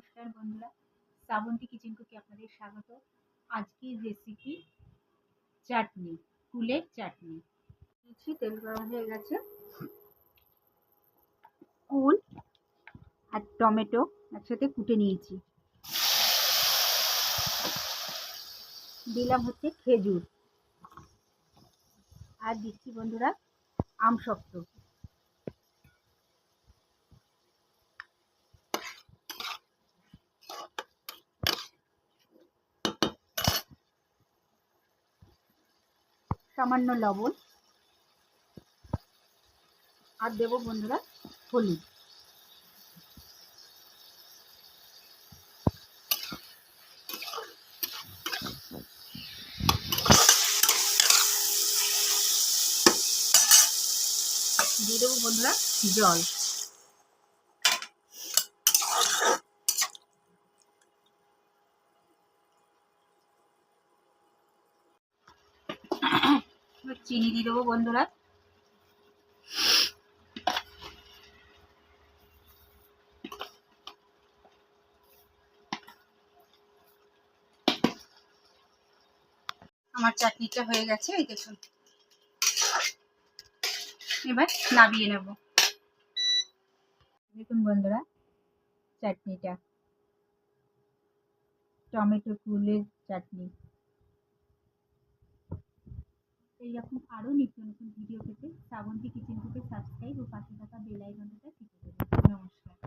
নমস্কার বন্ধুরা, শ্রাবন্তী কিচেন কুকে আপনাদের স্বাগত। আজকের রেসিপি চাটনি, কুলের চাটনি। তেল গরম হয়ে গেছে। কুল আর টমেটো একসাথে কুটে নিয়েছি। দিলাম হচ্ছে খেজুর, আর দিচ্ছি বন্ধুরা আমসত্ত্ব। সামান্য লবণ, আর দেব বন্ধুরা হলুদ। দিয়ে দেবো বন্ধুরা জল। চিনি দিয়ে দেবো বন্ধুরা। আমার চাটনিটা হয়ে গেছে, এই দেখুন। এবার নামিয়ে নেব। দেখুন বন্ধুরা, চাটনিটা টমেটো কুলের চাটনি। এইরকম আরও নিত্য নতুন ভিডিও পেতে শ্রাবন্তী কিচেন কুকে সাবস্ক্রাইব ও পাশে থাকা বেল আইকনটা টিপে দেবেন। নমস্কার।